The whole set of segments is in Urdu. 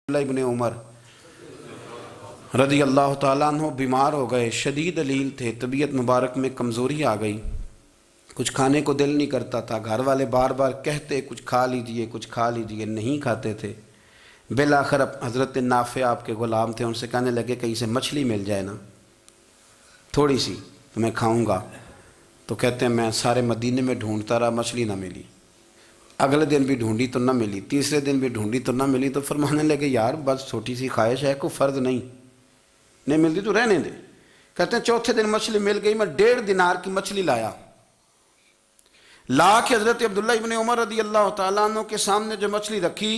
ابن عمر رضی اللہ تعالیٰ عنہ بیمار ہو گئے، شدید علیل تھے، طبیعت مبارک میں کمزوری آ گئی، کچھ کھانے کو دل نہیں کرتا تھا، گھر والے بار بار کہتے کچھ کھا لیجئے کچھ کھا لیجئے، نہیں کھاتے تھے۔ بالآخر حضرت نافع آپ کے غلام تھے، ان سے کہنے لگے کہیں سے مچھلی مل جائے نا تھوڑی سی تو میں کھاؤں گا۔ تو کہتے ہیں میں سارے مدینے میں ڈھونڈتا رہا، مچھلی نہ ملی، اگلے دن بھی ڈھونڈی تو نہ ملی، تیسرے دن بھی ڈھونڈی تو نہ ملی، تو فرمانے لگے یار بس چھوٹی سی خواہش ہے، کوئی فرض نہیں ملتی تو رہنے دے۔ کہتے ہیں چوتھے دن مچھلی مل گئی، میں 1.5 دینار کی مچھلی لایا، لا کے حضرت عبداللہ ابن عمر رضی اللہ تعالیٰ عنہ کے سامنے جو مچھلی رکھی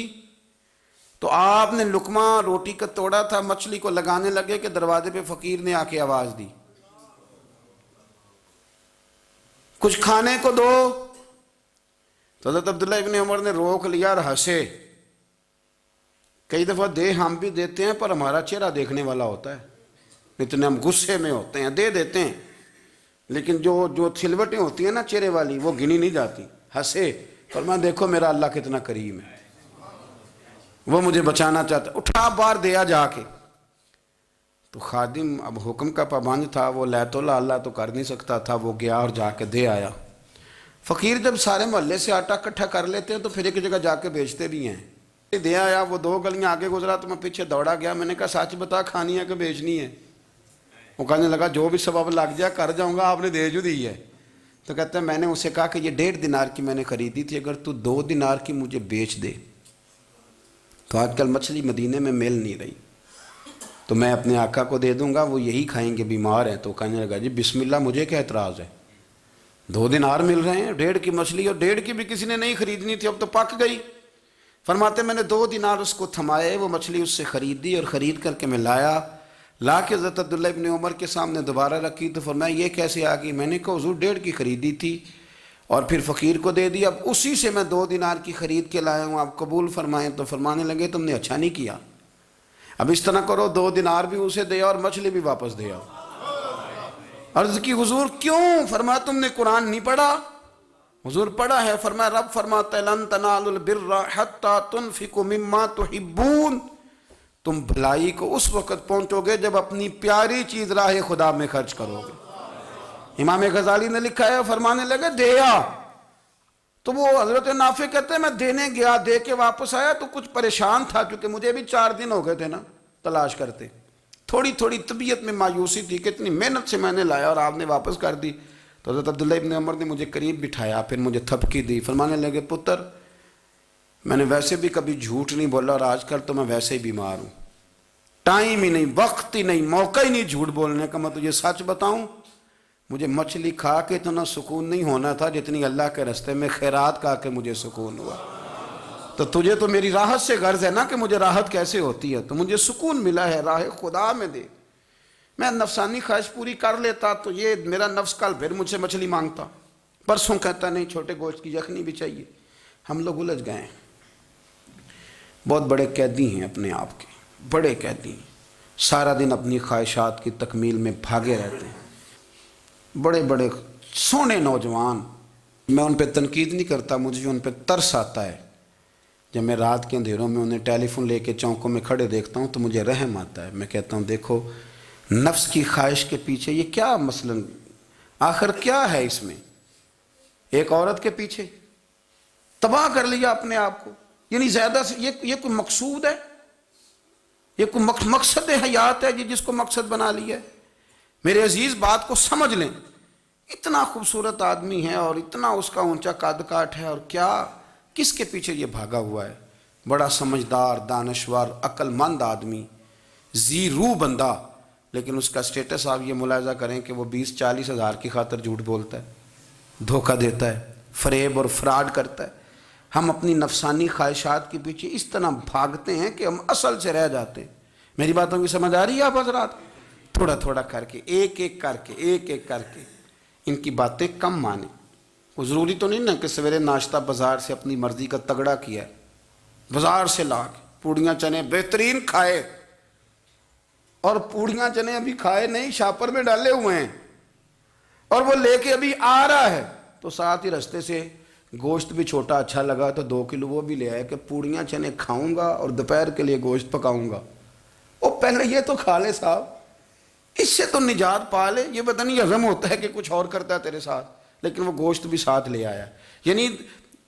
تو آپ نے لقمہ روٹی کا توڑا تھا، مچھلی کو لگانے لگے کہ دروازے پہ فقیر نے آ کے آواز دی کچھ کھانے کو دو۔ تو حضرت عبداللہ ابن عمر نے روک لیا اور ہنسے۔ کئی دفعہ دے ہم بھی دیتے ہیں پر ہمارا چہرہ دیکھنے والا ہوتا ہے، اتنے ہم غصے میں ہوتے ہیں، دے دیتے ہیں، لیکن جو سلوٹیں ہوتی ہیں نا چہرے والی وہ گنی نہیں جاتی۔ ہنسے، فرمایا دیکھو میرا اللہ کتنا کریم ہے، وہ مجھے بچانا چاہتا ہے، اٹھا بار دیا جا کے۔ تو خادم اب حکم کا پابند تھا، وہ لیت اللہ تو کر نہیں سکتا تھا، وہ گیا اور جا کے دے آیا۔ فقیر جب سارے محلے سے آٹا اکٹھا کر لیتے ہیں تو پھر ایک جگہ جا کے بیچتے بھی ہیں۔ دے آیا، وہ 2 گلیاں آگے گزرا تو میں پیچھے دوڑا گیا، میں نے کہا سچ بتا کھانی ہے کہ بیچنی ہے؟ وہ کہنے لگا جو بھی سبب لگ جائے کر جاؤں گا، آپ نے دے جو دی ہے۔ تو کہتے ہیں میں نے اسے کہا کہ یہ 1.5 دینار کی میں نے خریدی تھی، اگر تو 2 دینار کی مجھے بیچ دے تو آج کل مچھلی مدینے میں مل نہیں رہی، تو میں اپنے آقا کو دے دوں گا، وہ یہی کھائیں گے، بیمار ہیں۔ تو کہنے لگا جی بسم اللہ، مجھے کیا اعتراض ہے، 2 دینار مل رہے ہیں، 1.5 کی مچھلی، اور 1.5 کی بھی کسی نے نہیں خریدنی تھی، اب تو پک گئی۔ فرماتے میں نے 2 دینار اس کو تھمائے، وہ مچھلی اس سے خریدی اور خرید کر کے میں لا کے حضرت عبداللہ ابن عمر کے سامنے دوبارہ رکھی۔ تو فرمایا یہ کیسے آ گئی؟ میں نے کہا حضور 1.5 کی خریدی تھی اور پھر فقیر کو دے دی، اب اسی سے میں 2 دینار کی خرید کے لایا ہوں، آپ قبول فرمائیں۔ تو فرمانے لگے تم نے اچھا نہیں کیا، اب اس طرح کرو 2 دینار بھی اسے دے اور مچھلی بھی واپس دے آؤ۔ عرض کی حضور کیوں؟ فرمایا تم نے قرآن نہیں پڑھا؟ حضور پڑھا ہے، فرمایا رب فرماتا ہے لن تنالوا البر حتی تنفقوا مما تحبون، تم بھلائی کو اس وقت پہنچو گے جب اپنی پیاری چیز راہ خدا میں خرچ کرو گے۔ امام غزالی نے لکھا ہے، فرمانے لگے دیا، تو وہ حضرت نافع کہتے ہیں میں دینے گیا، دے کے واپس آیا تو کچھ پریشان تھا کیونکہ مجھے بھی 4 دن ہو گئے تھے نا تلاش کرتے، تھوڑی طبیعت میں مایوسی تھی کہ اتنی محنت سے میں نے لایا اور آپ نے واپس کر دی۔ تو حضرت عبداللہ ابن عمر نے مجھے قریب بٹھایا، پھر مجھے تھپکی دی، فرمانے لگے پتر میں نے ویسے بھی کبھی جھوٹ نہیں بولا اور آج کل تو میں ویسے ہی بیمار ہوں، ٹائم ہی نہیں، وقت ہی نہیں، موقع ہی نہیں جھوٹ بولنے کا، میں تجھے سچ بتاؤں مجھے مچھلی کھا کے اتنا سکون نہیں ہونا تھا جتنی اللہ کے راستے میں خیرات کھا کے مجھے سکون ہوا۔ تو تجھے تو میری راحت سے غرض ہے نا کہ مجھے راحت کیسے ہوتی ہے، تو مجھے سکون ملا ہے راہ خدا میں دے، میں نفسانی خواہش پوری کر لیتا تو یہ میرا نفس کل پھر مجھ سے مچھلی مانگتا، پرسوں کہتا نہیں چھوٹے گوشت کی یخنی بھی چاہیے۔ ہم لوگ الجھ گئے ہیں، بہت بڑے قیدی ہیں اپنے آپ کے، بڑے قیدی ہیں، سارا دن اپنی خواہشات کی تکمیل میں بھاگے رہتے ہیں، بڑے بڑے سونے نوجوان، میں ان پہ تنقید نہیں کرتا، مجھے ان پہ ترس آتا ہے، جب میں رات کے اندھیروں میں انہیں ٹیلی فون لے کے چوکوں میں کھڑے دیکھتا ہوں تو مجھے رحم آتا ہے، میں کہتا ہوں دیکھو نفس کی خواہش کے پیچھے یہ کیا مثلاً آخر کیا ہے اس میں، ایک عورت کے پیچھے تباہ کر لیا اپنے آپ کو، یعنی زیادہ سے یہ کوئی مقصود ہے، یہ کوئی مقصد حیات ہے جس کو مقصد بنا لیا ہے؟ میرے عزیز بات کو سمجھ لیں، اتنا خوبصورت آدمی ہے اور اتنا اس کا اونچا قد کاٹ ہے، اور کیا کس کے پیچھے یہ بھاگا ہوا ہے؟ بڑا سمجھدار، دانشور، عقل مند آدمی، ذی روح بندہ، لیکن اس کا سٹیٹس آپ یہ ملاحظہ کریں کہ وہ 20-40 ہزار کی خاطر جھوٹ بولتا ہے، دھوکہ دیتا ہے، فریب اور فراڈ کرتا ہے۔ ہم اپنی نفسانی خواہشات کے پیچھے اس طرح بھاگتے ہیں کہ ہم اصل سے رہ جاتے ہیں۔ میری باتوں کی سمجھ آ رہی ہے آپ حضرات؟ تھوڑا تھوڑا کر کے ایک ایک کر کے ان کی باتیں کم مانیں۔ وہ ضروری تو نہیں نا کہ سویرے ناشتہ بازار سے اپنی مرضی کا تگڑا کیا ہے، بازار سے لا کے پوڑیاں چنے بہترین کھائے، اور پوڑیاں چنے ابھی کھائے نہیں، شاپر میں ڈالے ہوئے ہیں، اور وہ لے کے ابھی آ رہا ہے تو ساتھ ہی رستے سے گوشت بھی چھوٹا اچھا لگا تو 2 کلو وہ بھی لے آئے کہ پوڑیاں چنے کھاؤں گا اور دوپہر کے لیے گوشت پکاؤں گا۔ وہ پہلے یہ تو کھا لے صاحب، اس سے تو نجات پا لے۔ یہ پتہ نہیں ہضم ہوتا ہے کہ کچھ اور کرتا ہے تیرے ساتھ، لیکن وہ گوشت بھی ساتھ لے آیا۔ یعنی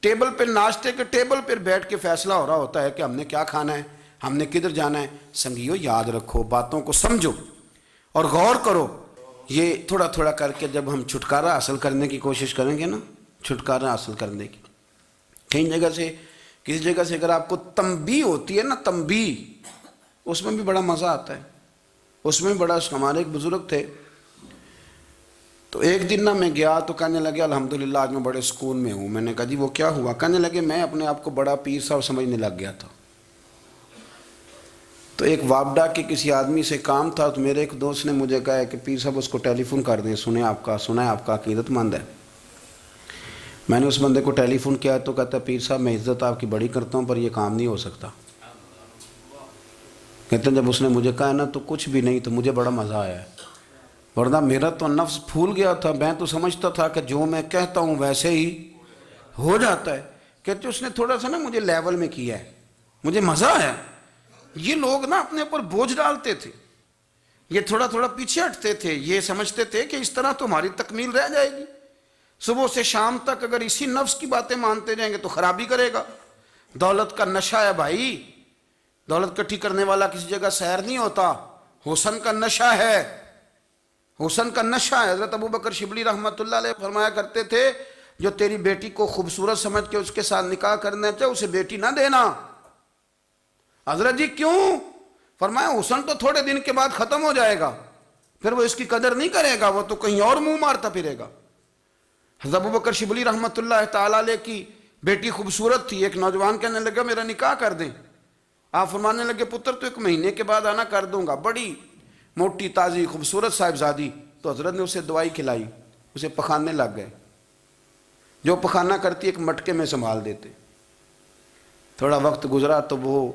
ٹیبل پہ، ناشتے کے ٹیبل پر بیٹھ کے فیصلہ ہو رہا ہوتا ہے کہ ہم نے کیا کھانا ہے، ہم نے کدھر جانا ہے۔ سنگیو یاد رکھو، باتوں کو سمجھو اور غور کرو۔ یہ تھوڑا تھوڑا کر کے جب ہم چھٹکارا حاصل کرنے کی کوشش کریں گے نا، چھٹکارا حاصل کرنے کی، کہیں جگہ سے، کسی جگہ سے اگر آپ کو تنبیہ ہوتی ہے نا، تنبیہ، اس میں بھی بڑا مزہ آتا ہے، اس میں بڑا۔ ہمارے ایک بزرگ تھے، تو ایک دن نا میں گیا تو کہنے لگے الحمدللہ آج میں بڑے سکون میں ہوں۔ میں نے کہا جی وہ کیا ہوا؟ کہنے لگے میں اپنے آپ کو بڑا پیر صاحب سمجھنے لگ گیا تھا۔ تو ایک وابڈا کے کسی آدمی سے کام تھا، تو میرے ایک دوست نے مجھے کہا کہ پیر صاحب اس کو ٹیلی فون کر دیں، سنا ہے آپ کا عقیدت مند ہے۔ میں نے اس بندے کو ٹیلی فون کیا تو کہتا پیر صاحب میں عزت آپ کی بڑی کرتا ہوں پر یہ کام نہیں ہو سکتا۔ کہتے ہیں جب اس نے مجھے کہا نا تو کچھ بھی نہیں، تو مجھے بڑا مزہ آیا ہے، ورنہ میرا تو نفس پھول گیا تھا۔ میں تو سمجھتا تھا کہ جو میں کہتا ہوں ویسے ہی ہو جاتا ہے۔ کہتے اس نے تھوڑا سا نا مجھے لیول میں کیا ہے، مجھے مزہ آیا۔ یہ لوگ نا اپنے اوپر بوجھ ڈالتے تھے، یہ تھوڑا تھوڑا پیچھے ہٹتے تھے، یہ سمجھتے تھے کہ اس طرح تو ہماری تکمیل رہ جائے گی۔ صبح سے شام تک اگر اسی نفس کی باتیں مانتے جائیں گے تو خرابی کرے گا۔ دولت کا نشہ ہے بھائی، دولت کٹھی کرنے والا کسی جگہ سیر نہیں ہوتا، حسن کا نشہ ہے، حسن کا نشہ ہے۔ حضرت ابو بکر شبلی رحمۃ اللہ علیہ فرمایا کرتے تھے جو تیری بیٹی کو خوبصورت سمجھ کے اس کے ساتھ نکاح کرنا چاہے اسے بیٹی نہ دینا۔ حضرت جی کیوں؟ فرمایا حسن تو تھوڑے دن کے بعد ختم ہو جائے گا، پھر وہ اس کی قدر نہیں کرے گا، وہ تو کہیں اور منہ مارتا پھرے گا۔ حضرت ابو بکر شبلی رحمۃ اللہ تعالیٰ علیہ کی بیٹی خوبصورت تھی، ایک نوجوان کہنے لگا میرا نکاح کر دیں۔ آپ فرمانے لگے پتر تو 1 مہینے کے بعد آنا، کر دوں گا۔ بڑی موٹی تازی خوبصورت صاحبزادی، تو حضرت نے اسے دوائی کھلائی، اسے پخانے لگ گئے۔ جو پخانہ کرتی ایک مٹکے میں سنبھال دیتے۔ تھوڑا وقت گزرا تو وہ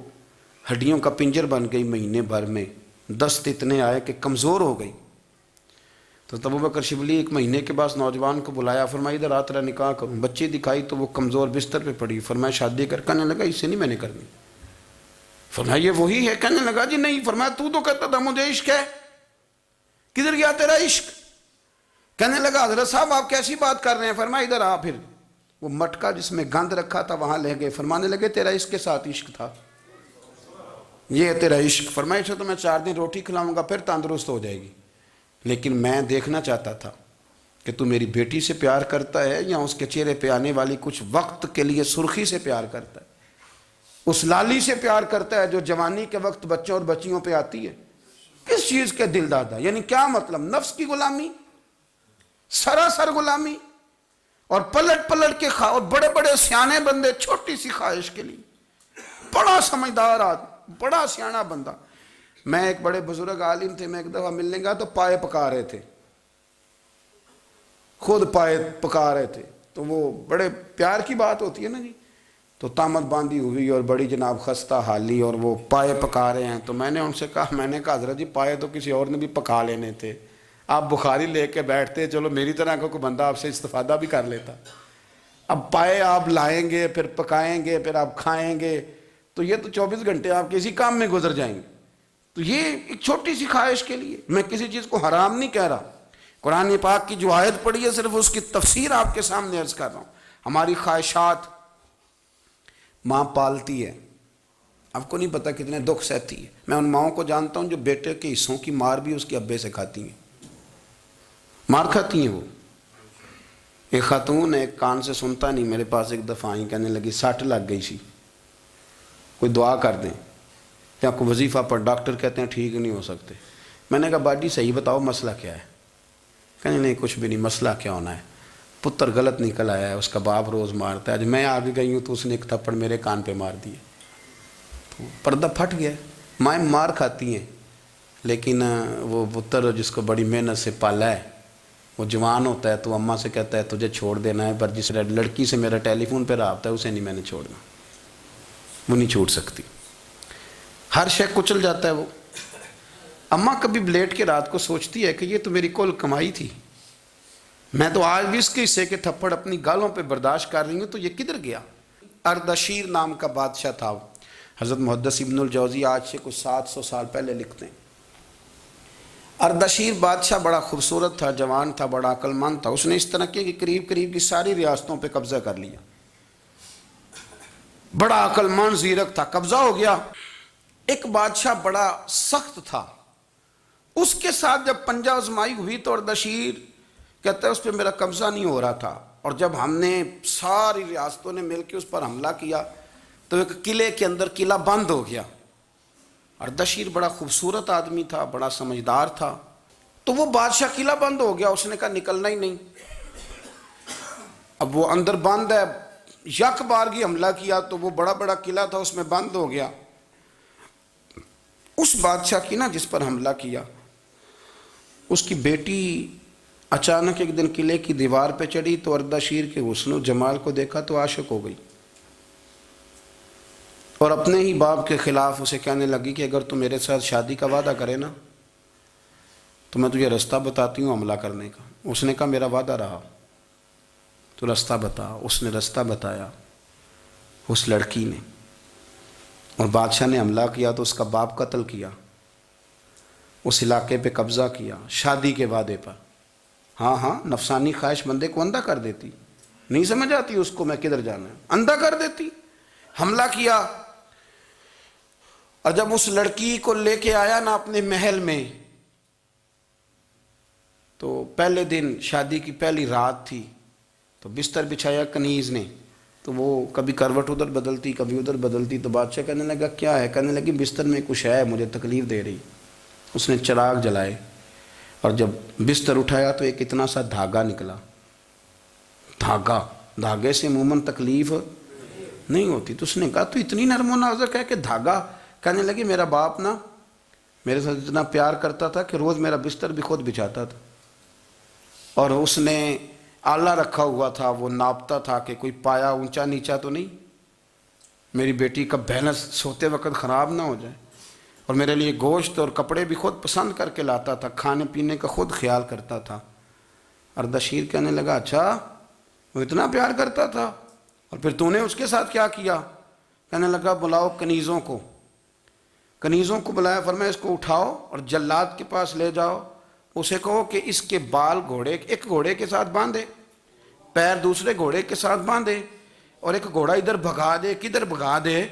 ہڈیوں کا پنجر بن گئی، مہینے بھر میں دست اتنے آئے کہ کمزور ہو گئی۔ تو ابو بکر شبلی 1 مہینے کے بعد نوجوان کو بلایا، فرمایا ادھر آ تیرا نکاح کروں۔ بچی دکھائی تو وہ کمزور بستر پہ پڑی، فرمایا شادی کر۔ کہنے لگا اس سے نہیں میں نے کرنی۔ فرمایا یہ وہی ہے؟ کہنے لگا جی نہیں۔ فرمایا تو کہتا تھا مجھے عشق ہے، کدھر گیا تیرا عشق؟ کہنے لگا حضرت صاحب آپ کیسی بات کر رہے ہیں؟ فرمایا ادھر آ۔ پھر وہ مٹکا جس میں گند رکھا تھا وہاں لے گئے، فرمانے لگے تیرا اس کے ساتھ عشق تھا، یہ تیرا عشق۔ فرمایا اسے تو میں 4 دن روٹی کھلاؤں گا پھر تندرست ہو جائے گی، لیکن میں دیکھنا چاہتا تھا کہ تو میری بیٹی سے پیار کرتا ہے یا اس کے چہرے پہ آنے والی کچھ وقت کے لیے سرخی سے پیار کرتا ہے، اس لالی سے پیار کرتا ہے جو جوانی کے وقت بچوں اور بچیوں پہ آتی ہے۔ کس چیز کے دل دادا؟ یعنی کیا مطلب؟ نفس کی غلامی، سراسر غلامی، اور پلٹ پلٹ کے اور بڑے بڑے سیانے بندے چھوٹی سی خواہش کے لیے، بڑا سمجھدار آدمی، بڑا سیانا بندہ۔ میں ایک بڑے بزرگ عالم تھے، میں ایک دفعہ ملنے گیا تو پائے پکا رہے تھے، خود پائے پکا رہے تھے، تو وہ بڑے پیار کی بات ہوتی ہے نا جی، تو تامت باندھی ہوئی اور بڑی جناب خستہ حالی، اور وہ پائے پکا رہے ہیں۔ تو میں نے ان سے کہا، میں نے کہا حضرت جی پائے تو کسی اور نے بھی پکا لینے تھے، آپ بخاری لے کے بیٹھتے، چلو میری طرح کا کوئی بندہ آپ سے استفادہ بھی کر لیتا۔ اب پائے آپ لائیں گے، پھر پکائیں گے، پھر آپ کھائیں گے، تو یہ تو 24 گھنٹے آپ کسی کام میں گزر جائیں گے۔ تو یہ ایک چھوٹی سی خواہش کے لیے، میں کسی چیز کو حرام نہیں کہہ رہا، قرآن پاک کی جو آیت پڑھی ہے صرف اس کی تفسیر آپ کے سامنے عرض کر رہا ہوں۔ ہماری خواہشات ماں پالتی ہے، آپ کو نہیں پتہ کتنے دکھ سہتی ہے۔ میں ان ماؤں کو جانتا ہوں جو بیٹے کے حصوں کی مار بھی اس کے ابے سے کھاتی ہیں، مار کھاتی ہیں وہ۔ ایک خاتون ایک کان سے سنتا نہیں، میرے پاس ایک دفعہ آئی، کہنے لگی 60 لگ گئی سی، کوئی دعا کر دیں یا کوئی وظیفہ پر، ڈاکٹر کہتے ہیں ٹھیک نہیں ہو سکتے۔ میں نے کہا باجی صحیح بتاؤ مسئلہ کیا ہے؟ کہنے نہیں کچھ بھی نہیں، مسئلہ کیا ہونا ہے، پتر غلط نکل آیا ہے، اس کا باپ روز مارتا ہے، آج میں آگے گئی ہوں تو اس نے ایک تھپڑ میرے کان پہ مار دیے، تو پردہ پھٹ گیا۔ مائیں مار کھاتی ہیں، لیکن وہ پتر جس کو بڑی محنت سے پالا ہے، وہ جوان ہوتا ہے تو اماں سے کہتا ہے تجھے چھوڑ دینا ہے، پر جس لڑکی سے میرا ٹیلی فون پہ رابطہ ہے اسے نہیں میں نے چھوڑنا، وہ نہیں چھوٹ سکتی، ہر شے کچل جاتا ہے وہ۔ اماں کبھی لیٹ کے رات کو سوچتی ہے کہ یہ تو میری کل کمائی تھی، میں تو آج بھی اس کے حصے کے تھپڑ اپنی گالوں پہ برداشت کر رہی ہوں، تو یہ کدھر گیا؟ اردشیر نام کا بادشاہ تھا، حضرت محدث ابن الجوزی آج سے کچھ 700 سال پہلے لکھتے ہیں۔ اردشیر بادشاہ بڑا خوبصورت تھا، جوان تھا، بڑا عقل مند تھا۔ اس نے اس طرح کیا کہ قریب قریب کی ساری ریاستوں پہ قبضہ کر لیا۔ بڑا عقل مند زیرک تھا، قبضہ ہو گیا۔ ایک بادشاہ بڑا سخت تھا، اس کے ساتھ جب پنجہ آزمائی ہوئی تو اردشیر کہتا ہے اس پہ میرا قبضہ نہیں ہو رہا تھا، اور جب ہم نے ساری ریاستوں نے مل کے اس پر حملہ کیا تو ایک قلعے کے اندر قلعہ بند ہو گیا۔ اردشیر بڑا خوبصورت آدمی تھا، بڑا سمجھدار تھا، تو وہ بادشاہ قلعہ بند ہو گیا، اس نے کہا نکلنا ہی نہیں۔ اب وہ اندر بند ہے، یک بارگی حملہ کیا تو وہ بڑا بڑا قلعہ تھا، اس میں بند ہو گیا۔ اس بادشاہ کی نا جس پر حملہ کیا، اس کی بیٹی اچانک ایک دن قلعے کی دیوار پہ چڑھی تو اردشیر کے حسن و جمال کو دیکھا تو عاشق ہو گئی، اور اپنے ہی باپ کے خلاف اسے کہنے لگی کہ اگر تو میرے ساتھ شادی کا وعدہ کرے نا تو میں تجھے رستہ بتاتی ہوں حملہ کرنے کا۔ اس نے کہا میرا وعدہ رہا، تو رستہ بتا۔ اس نے رستہ بتایا اس لڑکی نے، اور بادشاہ نے حملہ کیا تو اس کا باپ قتل کیا، اس علاقے پہ قبضہ کیا شادی کے وعدے پر۔ ہاں نفسانی خواہش بندے کو اندھا کر دیتی، نہیں سمجھ آتی اس کو میں کدھر جانا ہے، اندھا کر دیتی۔ حملہ کیا، اور جب اس لڑکی کو لے کے آیا نا اپنے محل میں، تو پہلے دن شادی کی پہلی رات تھی، تو بستر بچھایا کنیز نے، تو وہ کبھی کروٹ ادھر بدلتی کبھی ادھر بدلتی، تو بادشاہ کہنے لگا کیا ہے؟ کہنے لگی بستر میں کچھ ہے، مجھے تکلیف دے رہی۔ اس نے چراغ جلائے اور جب بستر اٹھایا تو ایک اتنا سا دھاگا نکلا۔ دھاگے سے عموماً تکلیف نہیں ہوتی، تو اس نے کہا تو اتنی نرم و نازک ہے کہ دھاگا؟ کہنے لگی میرا باپ نا میرے ساتھ اتنا پیار کرتا تھا کہ روز میرا بستر بھی خود بچھاتا تھا، اور اس نے آلہ رکھا ہوا تھا، وہ ناپتا تھا کہ کوئی پایا اونچا نیچا تو نہیں، میری بیٹی کا بیلنس سوتے وقت خراب نہ ہو جائے، اور میرے لیے گوشت اور کپڑے بھی خود پسند کر کے لاتا تھا، کھانے پینے کا خود خیال کرتا تھا۔ اردشیر کہنے لگا اچھا وہ اتنا پیار کرتا تھا، اور پھر تو نے اس کے ساتھ کیا کیا؟ کہنے لگا بلاؤ کنیزوں کو بلایا، فرمایا اس کو اٹھاؤ اور جلاد کے پاس لے جاؤ، اسے کہو کہ اس کے بال ایک گھوڑے کے ساتھ باندھے، پیر دوسرے گھوڑے کے ساتھ باندھے، اور ایک گھوڑا ادھر بھگا دے، کدھر بھگا دے۔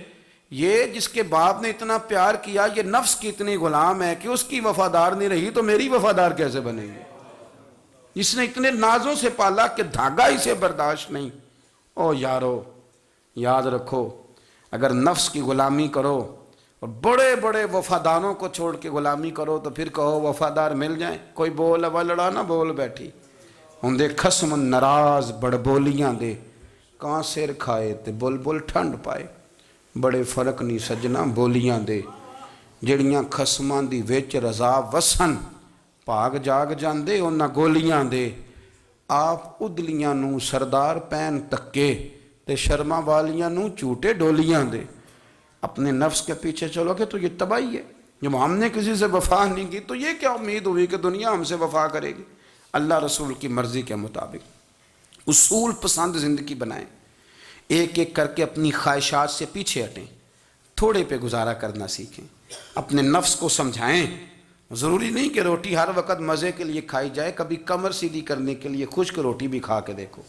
یہ جس کے باپ نے اتنا پیار کیا، یہ نفس کی اتنی غلام ہے کہ اس کی وفادار نہیں رہی تو میری وفادار کیسے بنے گی؟ اس نے اتنے نازوں سے پالا کہ دھاگا اسے برداشت نہیں۔ او یارو یاد رکھو، اگر نفس کی غلامی کرو اور بڑے بڑے وفاداروں کو چھوڑ کے غلامی کرو تو پھر کہو وفادار مل جائیں، کوئی بول اب لڑا نہ بول بیٹھی ہوں دے خصم ناراض بڑ بولیاں دے، کہاں سر کھائے تے بل ٹھنڈ پائے، بڑے فرق نہیں سجنا بولیاں دے، جڑیاں خصماں دی وچ رضا وسن، پاگ جاگ جاندے انہاں گولیاں دے، آپ ادلیاں نو سردار پین تکے تے شرما والیاں نو چوٹے ڈولیاں دے۔ اپنے نفس کے پیچھے چلو گے تو یہ تباہی ہے۔ جب ہم نے کسی سے وفا نہیں کی تو یہ کیا امید ہوئی کہ دنیا ہم سے وفا کرے گی؟ اللہ رسول کی مرضی کے مطابق اصول پسند زندگی بنائیں، ایک ایک کر کے اپنی خواہشات سے پیچھے ہٹیں، تھوڑے پہ گزارا کرنا سیکھیں، اپنے نفس کو سمجھائیں۔ ضروری نہیں کہ روٹی ہر وقت مزے کے لیے کھائی جائے، کبھی کمر سیدھی کرنے کے لیے خشک روٹی بھی کھا کے دیکھو۔